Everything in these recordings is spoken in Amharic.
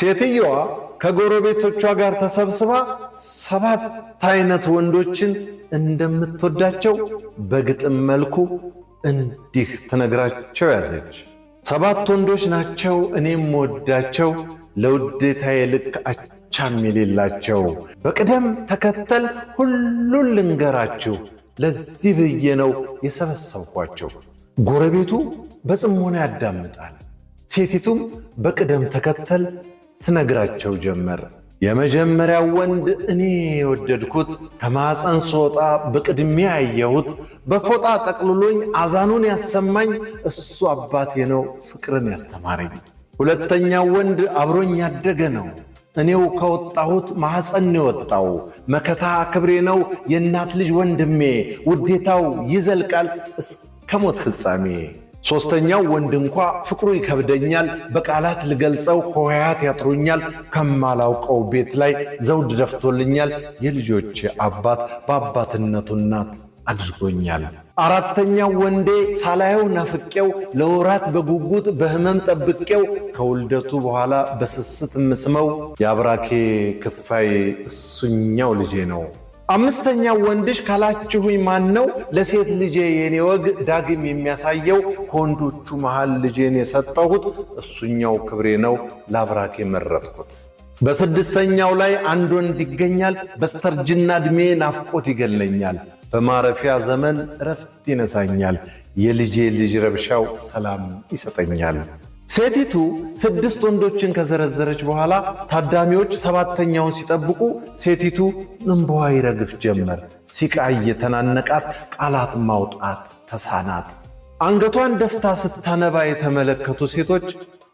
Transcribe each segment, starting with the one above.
ሴትየዋ ከጎረቤቶቿ ጋር ተሰብስባ 7 አይነት ወንዶችን እንደምትወዳቸው በግጥም መልኩ እንዲህ ትነግራቸው ያዘች። 7 ወንዶች ናቸው እኔም ወዳቸው ለውዴታዬ ልክ አቻም የሌላቸው። በቅደም ተከተል ሁሉን ልንገራችሁ ለዚህ ብዬ ነው የሰበሰብኳቸው። ጎረቤቱ በጽሞና ያዳምጣል። ሴቲቱም በቅደም ተከተል ትነግራቸው ጀመር። የመጀመሪያው ወንድ እኔ የወደድኩት ከማፀን ስወጣ በቅድሚያ ያየሁት በፎጣ ጠቅልሎኝ አዛኑን ያሰማኝ እሱ አባቴ ነው ፍቅርን ያስተማረኝ። ሁለተኛው ወንድ አብሮኝ ያደገ ነው እኔው ከወጣሁት ማኅፀን የወጣው መከታ ክብሬ ነው የእናት ልጅ ወንድሜ ውዴታው ይዘልቃል እስከ ሞት ፍጻሜ። ሦስተኛው ወንድ እንኳ ፍቅሩ ይከብደኛል በቃላት ልገልጸው ሆያት ያጥሩኛል ከማላውቀው ቤት ላይ ዘውድ ደፍቶልኛል የልጆቼ አባት በአባትነቱ እናት አድርጎኛል። አራተኛው ወንዴ ሳላየው ናፍቄው ለወራት በጉጉት በህመም ጠብቄው ከውልደቱ በኋላ በስስት ምስመው የአብራኬ ክፋይ እሱኛው ልጄ ነው። አምስተኛው ወንድሽ ካላችሁኝ ማን ነው? ለሴት ልጄ የኔ ወግ ዳግም የሚያሳየው ከወንዶቹ መሃል ልጄን የሰጠሁት እሱኛው ክብሬ ነው ለአብራኬ መረጥኩት። በስድስተኛው ላይ አንድ ወንድ ይገኛል በስተርጅና ዕድሜ ናፍቆት ይገለኛል በማረፊያ ዘመን እረፍት ይነሳኛል የልጄ ልጅ ረብሻው ሰላም ይሰጠኛል። ሴቲቱ 6 ወንዶችን ከዘረዘረች በኋላ ታዳሚዎች 7ተኛውን ሲጠብቁ ሴቲቱ እንባዋ ይረግፍ ጀመር። ሲቃ እየተናነቃት ቃላት ማውጣት ተሳናት። አንገቷን ደፍታ ስታነባ የተመለከቱ ሴቶች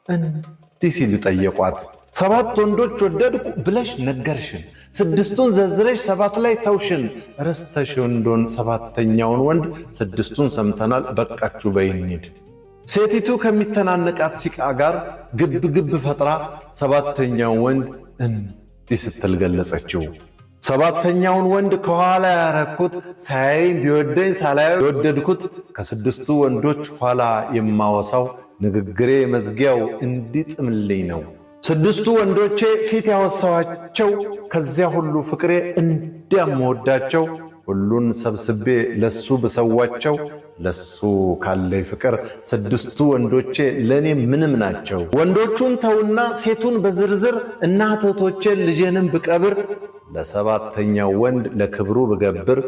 እንዲህ ሲሉ ጠየቋት። 7 ወንዶች ወደድኩ ብለሽ ነገርሽን 6ቱን ዘዝረሽ 7 ላይ ተውሽን ረስተሽ እንደሆን 7ተኛውን ወንድ 6ቱን ሰምተናል በቃችሁ በይ እንሂድ። ሴቲቱ ከሚተናነቃት ሲቃ ጋር ግብ ፈጥራ 7ተኛውን ወንድ እንዲህ ስትል ገለጸችው። 7ተኛውን ወንድ ከኋላ ያረኩት ሳያይ ቢወደኝ ሳላየው የወደድኩት ከ6ቱ ወንዶች ኋላ የማወሳው ንግግሬ መዝጊያው እንዲጥምልኝ ነው። 6ቱ ወንዶቼ ፊት ያወሳዋቸው ከዚያ ሁሉ ፍቅሬ እንዲያምወዳቸው ሁሉን ሰብስቤ ለሱ ብሰዋቸው ለሱ ካለይ ፍቅር 6ቱ ወንዶቼ ለኔ ምንም ናቸው። ወንዶቹን ተውና ሴቱን በዝርዝር እናት እህቶቼ ልጄንም ብቀብር ለ7ተኛው ወንድ ለክብሩ ብገብር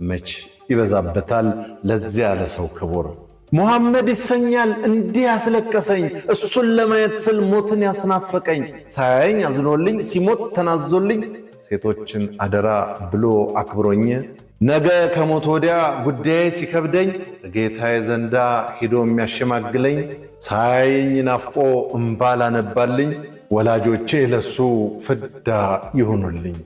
መች ይበዛበታል ለዚያ ለሰው ክቡር። ሙሐመድ ይሰኛል እንዲህ ያስለቀሰኝ እሱን ለማየት ስል ሞትን ያስናፈቀኝ ሳያየኝ አዝኖልኝ ሲሞት ተናዞልኝ ሴቶችን አደራ ብሎ አክብሮኝ ነገ ከሞት ወዲያ ጉዳይ ሲከብደኝ ጌታዬ ዘንዳ ሂዶ የሚያሸማግለኝ ሳያየኝ ናፍቆ እምባ ላነባልኝ ወላጆቼ ለሱ ፍዳ ይሁኑልኝ።